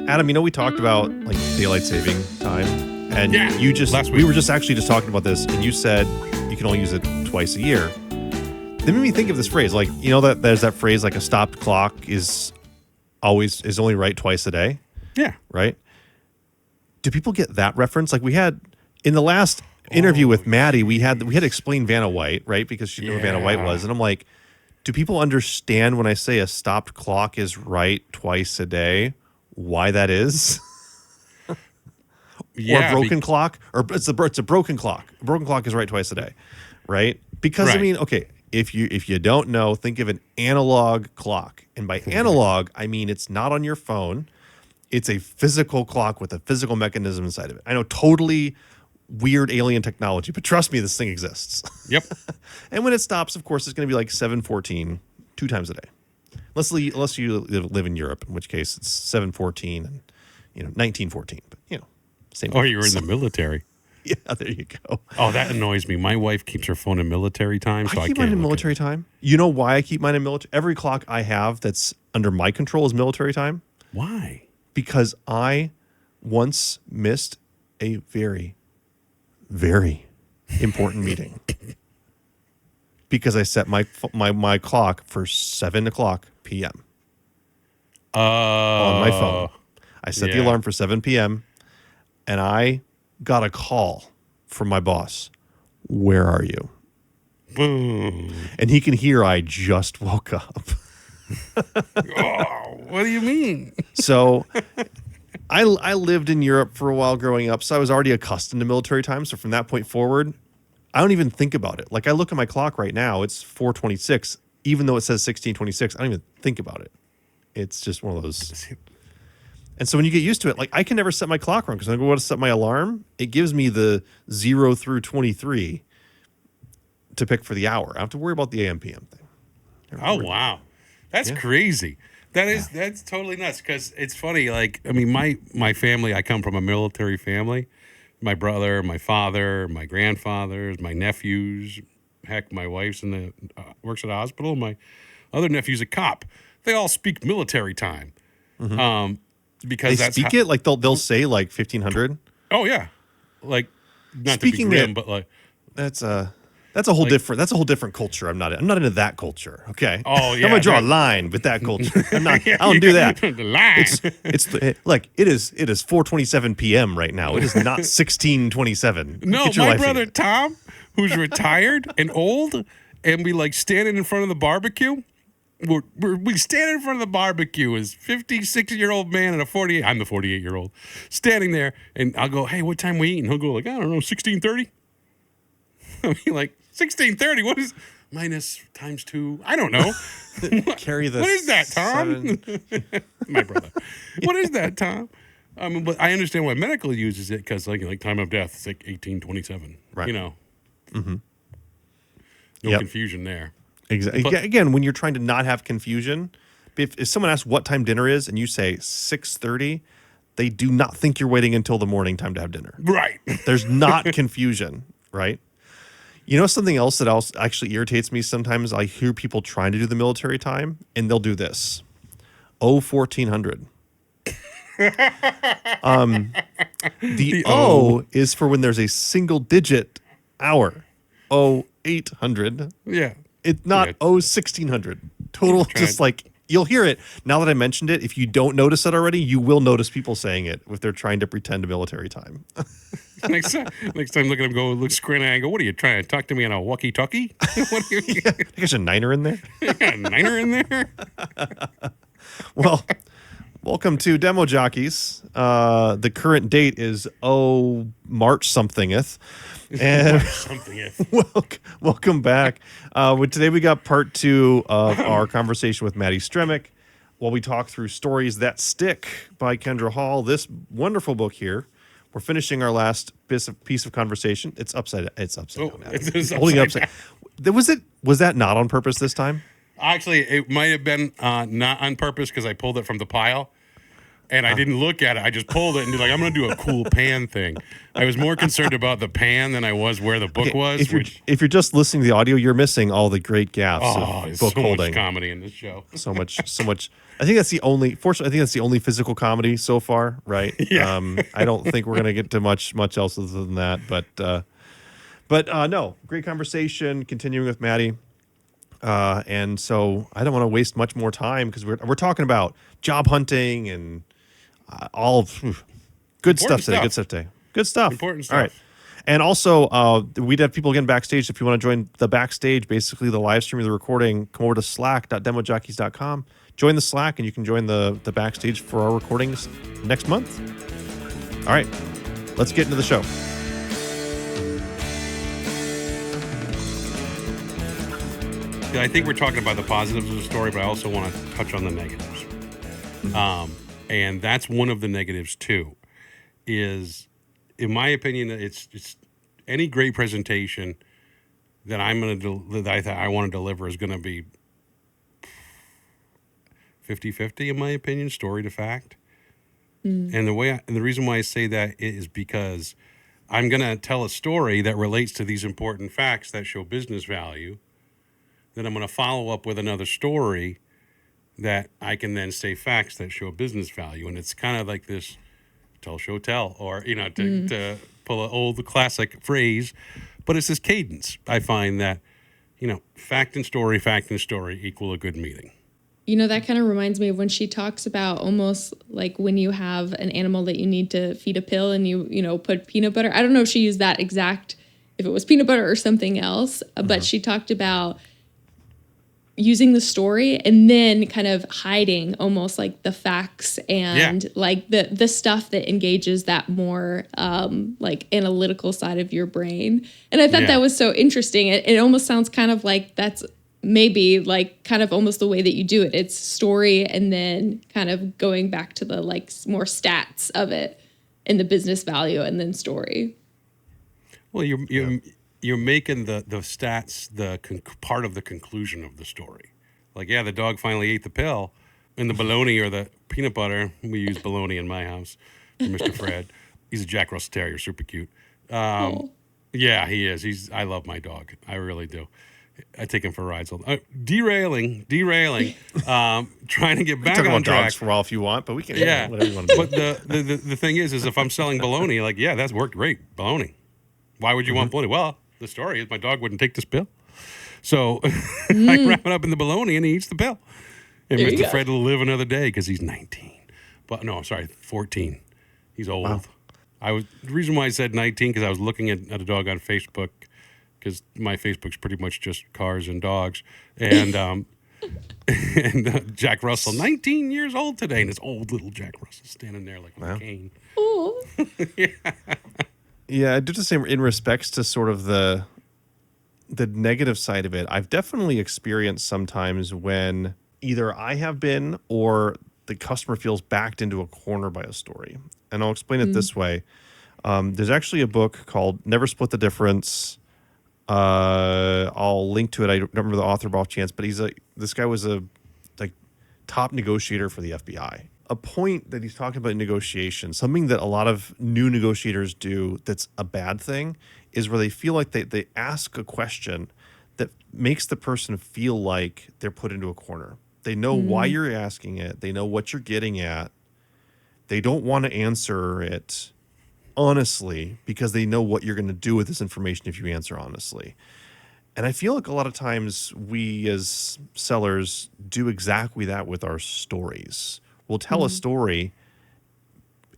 Adam, we talked about like daylight saving time, and we were just talking about this, and you said you can only use it twice a year. That made me think of this phrase, like that there's that phrase like a stopped clock is only right twice a day. Yeah. Right. Do people get that reference? Like we had in the last interview with Mattie, we had to explain Vanna White, right? Because she knew who Vanna White was, and I'm like, do people understand when I say a stopped clock is right twice a day? Why that is? Or a broken clock, or it's a broken clock. A broken clock is right twice a day, right? Because okay, if you don't know, think of an analog clock, and by analog I mean it's not on your phone. It's a physical clock with a physical mechanism inside of it. I know, totally weird alien technology, but trust me, this thing exists. Yep. And when it stops, of course, it's going to be like 7:14, 2 times a day. Unless you live in Europe, in which case it's 7:14 and 19:14. But same. Or you were in the military. Yeah, there you go. Oh, that annoys me. My wife keeps her phone in military time, so I keep mine in military time. You know why I keep mine in military? Every clock I have that's under my control is military time. Why? Because I once missed a very, very important meeting because I set my clock for 7:00 p.m. On my phone. I set the alarm for 7 p.m. and I got a call from my boss. Where are you? Boom. And he can hear I just woke up. Oh, what do you mean? So I lived in Europe for a while growing up, so I was already accustomed to military time. So from that point forward, I don't even think about it. Like I look at my clock right now, it's 4:26. Even though it says 16:26, I don't even think about it. It's just one of those. And so when you get used to it, like I can never set my clock wrong because when I go to set my alarm, it gives me the 0 through 23 to pick for the hour. I don't have to worry about the AM PM thing. Oh, wow. That's crazy. That's totally nuts because it's funny. Like, I mean, my family, I come from a military family. My brother, my father, my grandfathers, my nephews. Heck, my wife's works at a hospital. My other nephew's a cop. They all speak military time. Mm-hmm. Because they speak it like they'll say like 1500. Oh yeah, like not speaking to be grim, but like that's a whole different culture. I'm not into that culture. Okay. Oh yeah, I'm gonna draw a line with that culture. I don't do that. The line. It is 4:27 p.m. right now. It is not 16:27. No, my brother Tom, who's retired and old, and we like standing in front of the barbecue. We stand in front of the barbecue as 56-year-old man and a 48. I'm the 48-year-old standing there, and I'll go, "Hey, what time we eat?" And he'll go like, "I don't know, 16:30." I mean, like 16:30. What is minus times 2? I don't know. Carry the. What is that, Tom? My brother. What is that, Tom? But I understand why medical uses it because like time of death, it's like 1827. Right. Mm-hmm. No confusion there. Exactly. Again, when you're trying to not have confusion, if someone asks what time dinner is and you say 6:30, they do not think you're waiting until the morning time to have dinner. Right. There's not confusion, right? You know something else that also actually irritates me sometimes? I hear people trying to do the military time, and they'll do this. 1400. The O is for when there's a single digit hour. 0800. Yeah. It's not 1600. Total, just like, you'll hear it. Now that I mentioned it, if you don't notice it already, you will notice people saying it if they're trying to pretend to military time. Next time look at him, look squint and go, "What are you trying to talk to me on a walkie-talkie?" What are you? There's a niner in there. A niner in there. Well, welcome to Demo Jockeys. The current date is March somethingeth. And welcome back. Today we got part 2 of our conversation with Mattie Stremic while we talk through Stories That Stick by Kindra Hall. This wonderful book here. We're finishing our last piece of conversation. It's upside down. It's upside down. It's holding it upside down. Was that not on purpose this time? Actually, it might have been not on purpose because I pulled it from the pile. And I didn't look at it. I just pulled it and did I'm going to do a cool pan thing. I was more concerned about the pan than I was where the book was. If you're just listening to the audio, you're missing all the great gaffes of book so holding. Much comedy in this show. so much Fortunately, I think that's the only physical comedy so far, right? Yeah. I don't think we're gonna get to much else other than that. But no, great conversation. Continuing with Mattie. And so I don't want to waste much more time because we're talking about job hunting and all of good Important stuff today. Good stuff. stuff today. Good stuff. Important All right. stuff. And also, we'd have people again backstage. If you want to join the backstage, basically the live stream of the recording, come over to slack.demojockeys.com. Join the Slack, and you can join the backstage for our recordings next month. All right. Let's get into the show. I think we're talking about the positives of the story, but I also want to touch on the negatives. And that's one of the negatives too. Is, in my opinion, it's any great presentation that I want to deliver is going to be 50-50 in my opinion, story to fact. And the reason why I say that is because I'm going to tell a story that relates to these important facts that show business value. Then I'm going to follow up with another story that I can then say facts that show business value. And it's kind of like this tell, show, tell, or, to pull an old classic phrase, but it's this cadence. I find that, fact and story equal a good meeting. That kind of reminds me of when she talks about almost like when you have an animal that you need to feed a pill and you put peanut butter. I don't know if she used that exact, if it was peanut butter or something else, but she talked about using the story and then kind of hiding almost like the facts and like the stuff that engages that more like analytical side of your brain. And I thought that was so interesting. It almost sounds kind of like that's maybe like kind of almost the way that you do it. It's story and then kind of going back to the like more stats of it and the business value and then story. Well, you're making the stats part of the conclusion of the story. Like, the dog finally ate the pill, and the bologna or the peanut butter. We use bologna in my house for Mr. Fred. He's a Jack Russell Terrier, super cute. Yeah, he is. I love my dog. I really do. I take him for rides. Derailing. Trying to get back Talk on about track. dogs for a while if you want, but we can. Yeah, Whatever you want to do. But the thing is if I'm selling bologna, like, that's worked great. Bologna. Why would you want bologna? Well, the story is my dog wouldn't take this pill. So I wrap it up in the bologna and he eats the pill. And There you Mr. go. Fred will live another day because he's 19. But no, sorry, 14. He's old. Wow. The reason why I said 19 because I was looking at a dog on Facebook because my Facebook's pretty much just cars and dogs. And Jack Russell, 19 years old today. And it's old little Jack Russell standing there like a cane. Oh. Yeah, I do the same in respects to sort of the negative side of it. I've definitely experienced sometimes when either I have been or the customer feels backed into a corner by a story. And I'll explain it this way. There's actually a book called Never Split the Difference. I'll link to it. I don't remember the author by chance, but this guy was a top negotiator for the FBI. A point that he's talking about in negotiation, something that a lot of new negotiators do that's a bad thing, is where they feel like they ask a question that makes the person feel like they're put into a corner. They know why you're asking it. They know what you're getting at. They don't want to answer it honestly because they know what you're going to do with this information if you answer honestly. And I feel like a lot of times we as sellers do exactly that with our stories. We'll tell a story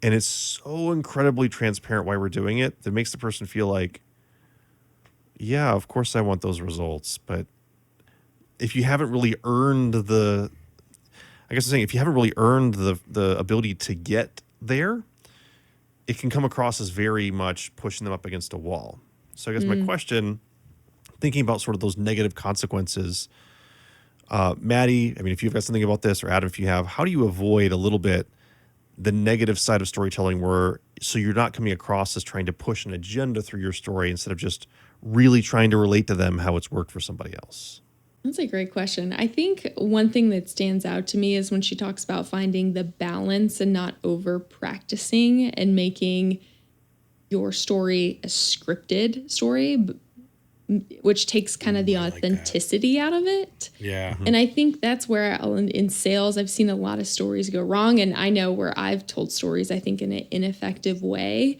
and it's so incredibly transparent why we're doing it that makes the person feel like, yeah, of course I want those results. But if you haven't really earned the ability to get there, it can come across as very much pushing them up against a wall. So I guess my question, thinking about sort of those negative consequences, Mattie, I mean, if you've got something about this, or Adam, if you have, how do you avoid a little bit the negative side of storytelling so you're not coming across as trying to push an agenda through your story instead of just really trying to relate to them how it's worked for somebody else? That's a great question. I think one thing that stands out to me is when she talks about finding the balance and not over practicing and making your story a scripted story. which takes kind of the authenticity out of it. Yeah. And I think that's where in sales, I've seen a lot of stories go wrong. And I know where I've told stories, I think in an ineffective way,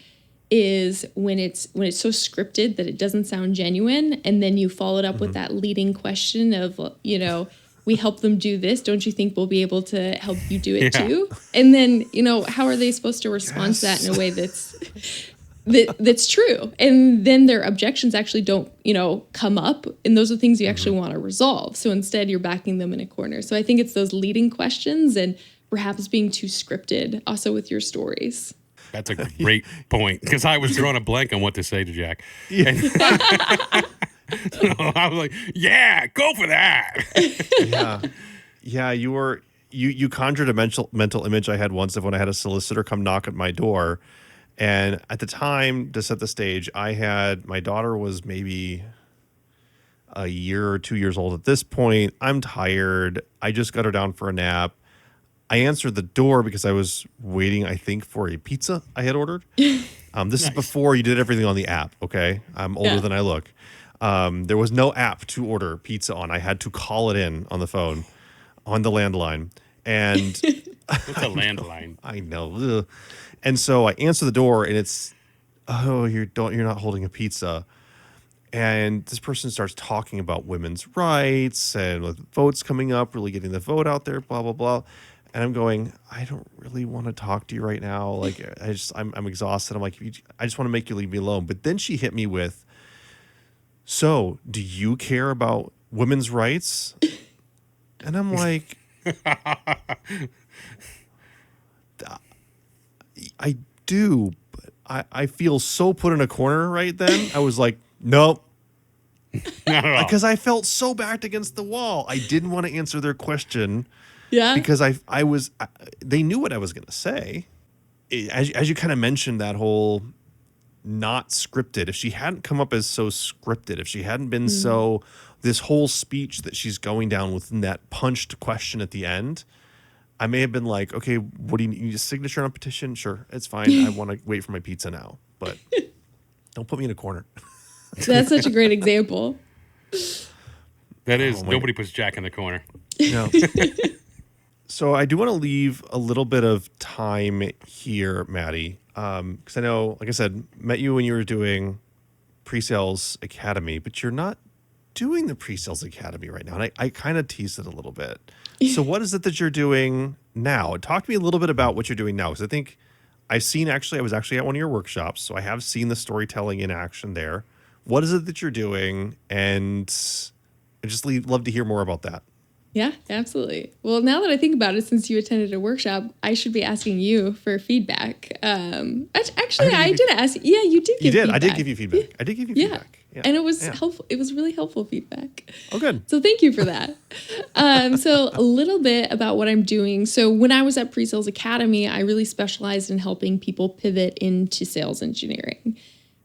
is when it's so scripted that it doesn't sound genuine. And then you follow it up with that leading question of, we help them do this. Don't you think we'll be able to help you do it too? And then, how are they supposed to respond to that in a way that's true? And then their objections actually don't, come up. And those are things you actually want to resolve. So instead you're backing them in a corner. So I think it's those leading questions and perhaps being too scripted also with your stories. That's a great point, because I was drawing a blank on what to say to Jack. Yeah. And I was like, yeah, go for that. Yeah, you conjured a mental image I had once of when I had a solicitor come knock at my door. And at the time, to set the stage, my daughter was maybe a year or 2 years old at this point. I'm tired. I just got her down for a nap. I answered the door because I was waiting, I think, for a pizza I had ordered. This is before you did everything on the app, okay? I'm older than I look. There was no app to order pizza on. I had to call it in on the phone, on the landline. And What's a landline? I know. Ugh. And so I answer the door, and it's, you're not holding a pizza. And this person starts talking about women's rights and with votes coming up, really getting the vote out there, blah, blah, blah. And I'm going, I don't really want to talk to you right now. Like, I'm exhausted. I'm like, I just want to make you leave me alone. But then she hit me with, so do you care about women's rights? And I'm like, I do, but I feel so put in a corner right then. I was like, nope. Not at all. Because I felt so backed against the wall. I didn't want to answer their question. Yeah. Because they knew what I was going to say. As you kind of mentioned, that whole not scripted. If she hadn't come up as so scripted, if she hadn't been so, this whole speech that she's going down within that punched question at the end, I may have been like, okay, what do you need? A signature on a petition? Sure, it's fine. I want to wait for my pizza now, but don't put me in a corner. That's such a great example. That is, nobody puts Jack in the corner. No. So I do want to leave a little bit of time here, Mattie, because I know, like I said, met you when you were doing Pre-Sales Academy, but you're not doing the Pre-Sales Academy right now. And I kind of teased it a little bit. So what is it that you're doing now? Talk to me a little bit about what you're doing now, because I think I was actually at one of your workshops, so I have seen the storytelling in action there. What is it that you're doing? And I just love to hear more about that. Yeah, absolutely. Well, now that I think about it, since you attended a workshop, I should be asking you for feedback. Actually, I did ask. Yeah, you did give feedback. I did give you feedback. I did give you feedback. Yeah. And it was helpful. It was really helpful feedback. Oh, good. So thank you for that. So a little bit about what I'm doing. So when I was at Pre-Sales Academy, I really specialized in helping people pivot into sales engineering.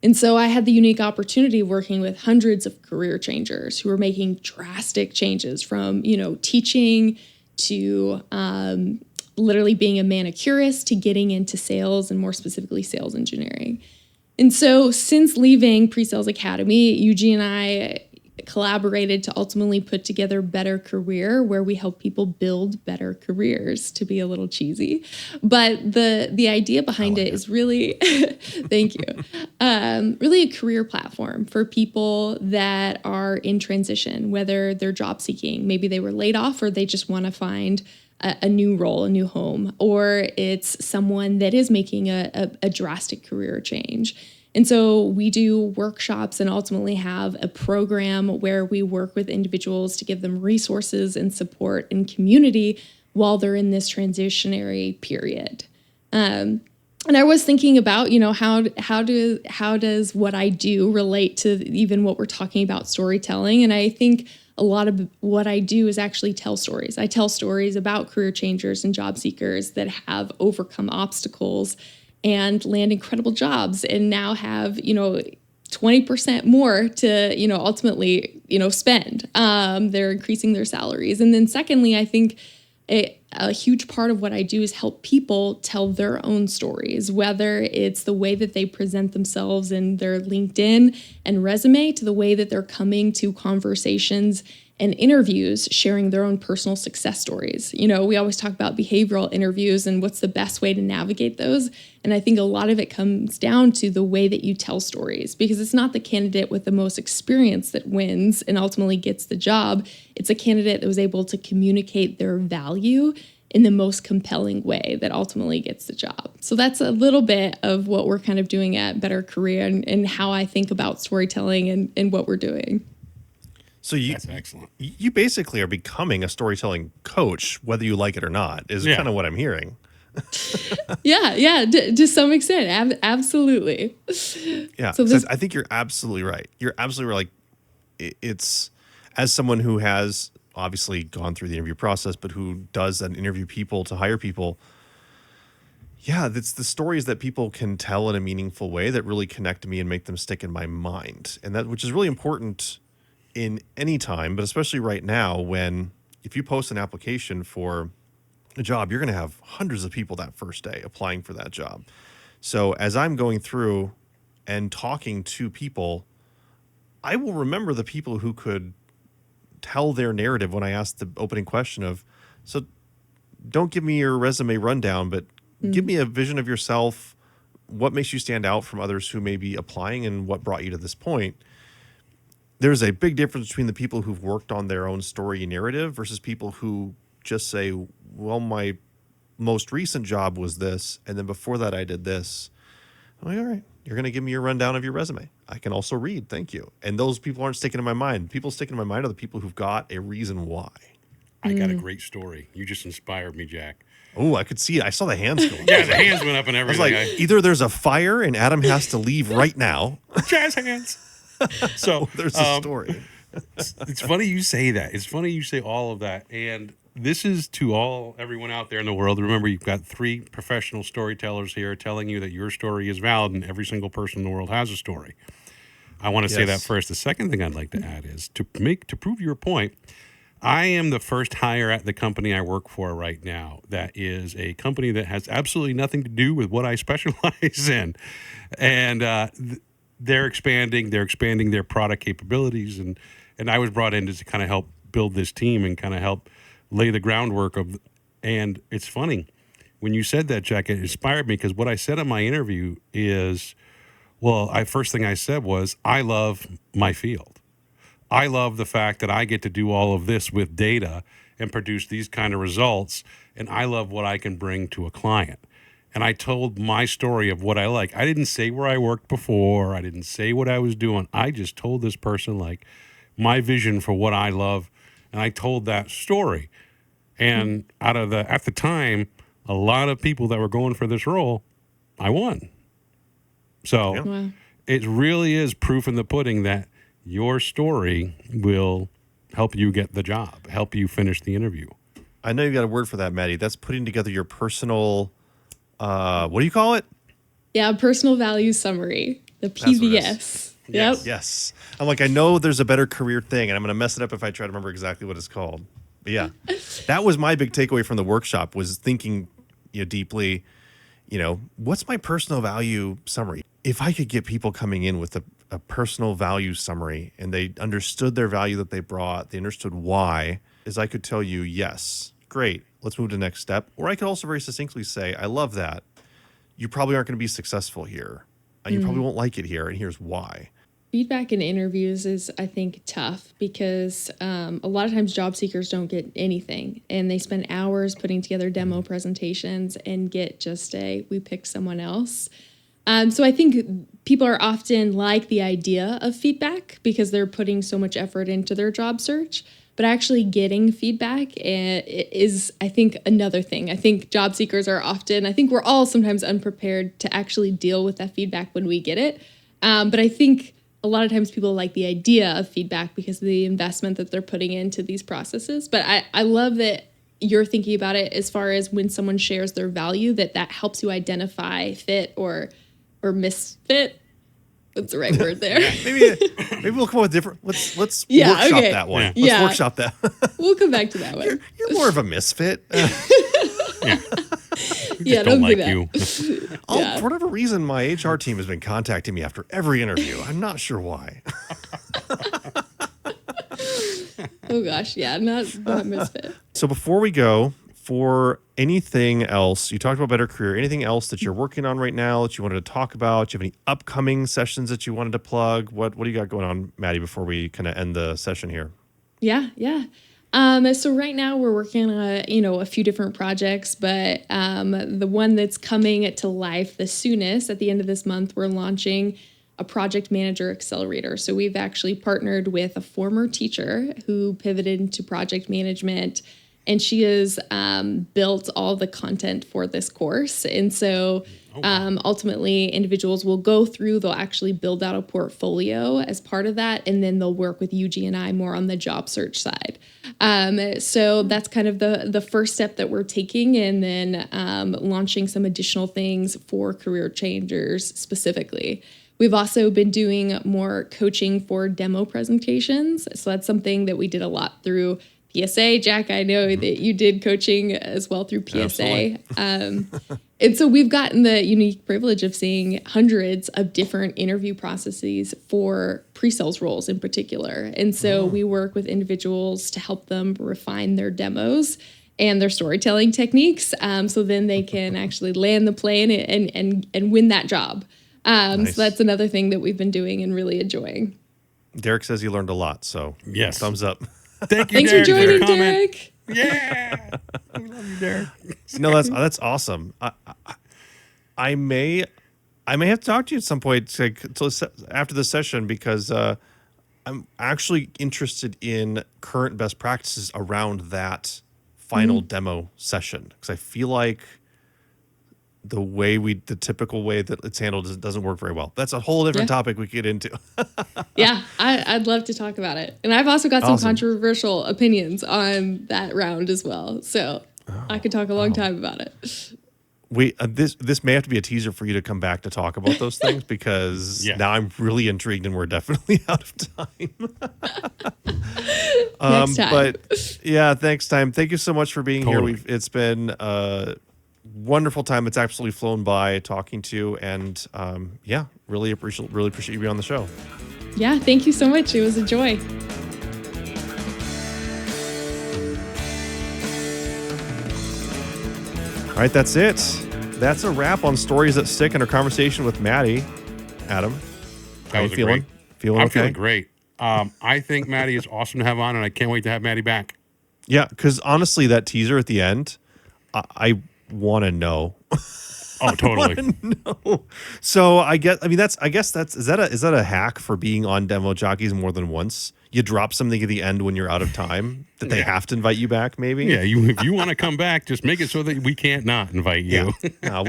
And so I had the unique opportunity working with hundreds of career changers who were making drastic changes from, teaching to literally being a manicurist to getting into sales and more specifically sales engineering. And so since leaving Pre-Sales Academy, Eugene and I collaborated to ultimately put together Better Career, where we help people build better careers, to be a little cheesy. But the idea behind it is really, thank you, really a career platform for people that are in transition, whether they're job seeking, maybe they were laid off or they just want to find a new role, a new home, or it's someone that is making a drastic career change. And so we do workshops and ultimately have a program where we work with individuals to give them resources and support and community while they're in this transitionary period. And I was thinking about, how does what I do relate to even what we're talking about storytelling? And I think a lot of what I do is actually tell stories. I tell stories about career changers and job seekers that have overcome obstacles and land incredible jobs and now have, 20% more to, ultimately, spend. They're increasing their salaries. And then secondly, I think a huge part of what I do is help people tell their own stories, whether it's the way that they present themselves in their LinkedIn and resume to the way that they're coming to conversations and interviews, sharing their own personal success stories. You know, we always talk about behavioral interviews and what's the best way to navigate those. And I think a lot of it comes down to the way that you tell stories, because it's not the candidate with the most experience that wins and ultimately gets the job. It's a candidate that was able to communicate their value in the most compelling way that ultimately gets the job. So that's a little bit of what we're kind of doing at Better Career and how I think about storytelling and what we're doing. So That's excellent. You basically are becoming a storytelling coach, whether you like it or not, is kind of what I'm hearing. Yeah, to some extent, absolutely. Yeah, So I think you're absolutely right. You're absolutely right. Like, it's, as someone who has obviously gone through the interview process, but who does then interview people to hire people. Yeah, it's the stories that people can tell in a meaningful way that really connect to me and make them stick in my mind, and that, which is really important in any time, but especially right now, when if you post an application for a job, you're going to have hundreds of people that first day applying for that job. So as I'm going through and talking to people, I will remember the people who could tell their narrative when I ask the opening question of, so don't give me your resume rundown, but give me a vision of yourself. What makes you stand out from others who may be applying and what brought you to this point? There's a big difference between the people who've worked on their own story narrative versus people who just say, well, my most recent job was this, and then before that I did this. I'm like, all right, you're going to give me your rundown of your resume. I can also read, thank you. And those people aren't sticking in my mind. People sticking in my mind are the people who've got a reason why. I got a great story. You just inspired me, Jack. Oh, I could see it. I saw the hands going. Yeah, the hands went up and I was everything. like, either there's a fire and Adam has to leave right now. Jazz hands. So There's a story. It's funny you say that. It's funny you say all of that. And this is to everyone out there in the world. Remember, you've got 3 professional storytellers here telling you that your story is valid and every single person in the world has a story. I want to say that first. The second thing I'd like to add is to prove your point, I am the first hire at the company I work for right now. That is a company that has absolutely nothing to do with what I specialize in. And they're expanding their product capabilities. And I was brought in to kind of help build this team and kind of help lay the groundwork of. And it's funny, when you said that, Jack, it inspired me because what I said in my interview is, first thing I said was, I love my field. I love the fact that I get to do all of this with data and produce these kind of results. And I love what I can bring to a client. And I told my story of what I like. I didn't say where I worked before. I didn't say what I was doing. I just told this person like my vision for what I love. And I told that story. And at the time, a lot of people that were going for this role, I won. So It really is proof in the pudding that your story will help you get the job, help you finish the interview. I know you got a word for that, Mattie. That's putting together your personal, what do you call it? Yeah, personal value summary, the PVS. Yep. Yes. I'm like, I know there's a Better Career thing, and I'm going to mess it up if I try to remember exactly what it's called. But yeah, that was my big takeaway from the workshop, was thinking deeply, what's my personal value summary? If I could get people coming in with a personal value summary and they understood their value that they brought, they understood why, is I could tell you, yes, great, let's move to the next step. Or I could also very succinctly say, I love that. You probably aren't going to be successful here. And you probably won't like it here. And here's why. Feedback in interviews is, I think, tough because a lot of times job seekers don't get anything. And they spend hours putting together demo presentations and get just we picked someone else. So I think people are often like the idea of feedback because they're putting so much effort into their job search. But actually getting feedback is, I think, another thing. I think job seekers are often, I think we're all sometimes unprepared to actually deal with that feedback when we get it. But I think a lot of times people like the idea of feedback because of the investment that they're putting into these processes. But I love that you're thinking about it as far as when someone shares their value, that helps you identify fit or misfit. What's the right word there? Maybe we'll come up with different. Let's workshop that one. Let's workshop that. We'll come back to that one. You're more of a misfit. Yeah. Yeah, Don't don't do like that. you. Yeah. For whatever reason, my HR team has been contacting me after every interview. I'm not sure why. Oh gosh, yeah, not misfit. So before we go, for anything else, you talked about Better Career, anything else that you're working on right now that you wanted to talk about? Do you have any upcoming sessions that you wanted to plug? What do you got going on, Mattie, before we kind of end the session here? Yeah, yeah. So right now we're working on a few different projects, but the one that's coming to life the soonest at the end of this month, we're launching a project manager accelerator. So we've actually partnered with a former teacher who pivoted into project management, and she has built all the content for this course. And so ultimately, individuals will go through, they'll actually build out a portfolio as part of that, and then they'll work with UG and I more on the job search side. So that's kind of the first step that we're taking, and then launching some additional things for career changers specifically. We've also been doing more coaching for demo presentations. So that's something that we did a lot through PSA. Jack, I know that you did coaching as well through PSA. And so we've gotten the unique privilege of seeing hundreds of different interview processes for pre-sales roles in particular. And so we work with individuals to help them refine their demos and their storytelling techniques, so then they can actually land the plane and win that job. Nice. So that's another thing that we've been doing and really enjoying. Derek says he learned a lot, so Yes. thumbs up. Thank you, Thanks Derek, for joining, your comment. Derek. Yeah. We love you, Derek. No, that's awesome. I may have to talk to you at some point after the session, because I'm actually interested in current best practices around that final demo session, because I feel like the typical way that it's handled doesn't work very well. That's a whole different topic we could get into. Yeah, I'd love to talk about it. And I've also got some Awesome. controversial opinions on that round as well. So I could talk a long time about it. This may have to be a teaser for you to come back to talk about those things, because Yeah. now I'm really intrigued and we're definitely out of time. Next time. But yeah, thanks, time. Thank you so much for being Totally. here. It's been a wonderful time. It's absolutely flown by talking to you, and yeah, really appreciate you being on the show. Yeah, thank you so much. It was a joy. All right, that's it. That's a wrap on Stories That Stick and our conversation with Mattie. Adam, That was you feeling? great. Feeling I'm okay? feeling great. I think Mattie is awesome to have on, and I can't wait to have Mattie back. Yeah, because honestly, that teaser at the end, I want to know. Oh, totally. No. So I guess that's is that a hack for being on Demo Jockeys more than once? You drop something at the end when you're out of time that they have to invite you back, maybe. Yeah, if you want to come back, just make it so that we can't not invite you. Yeah. No,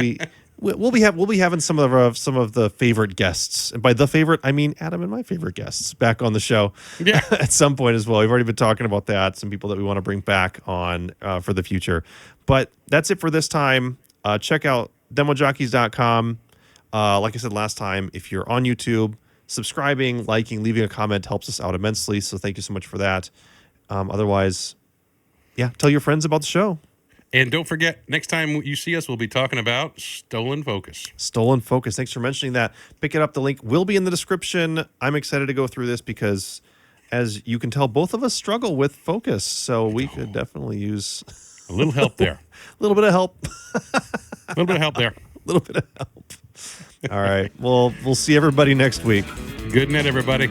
we'll be having some of the favorite guests, and by the favorite I mean Adam and my favorite guests back on the show. Yeah. At some point as well. We've already been talking about that. Some people that we want to bring back on for the future. But that's it for this time. Check out demojockeys.com. Like I said last time, if you're on YouTube, subscribing, liking, leaving a comment helps us out immensely. So thank you so much for that. Otherwise, yeah, tell your friends about the show. And don't forget, next time you see us, we'll be talking about Stolen Focus. Stolen Focus. Thanks for mentioning that. Pick it up. The link will be in the description. I'm excited to go through this because, as you can tell, both of us struggle with focus. So we could definitely use A little help there. a little bit of help. A little bit of help there. A little bit of help. All right. Well, we'll see everybody next week. Good night, everybody.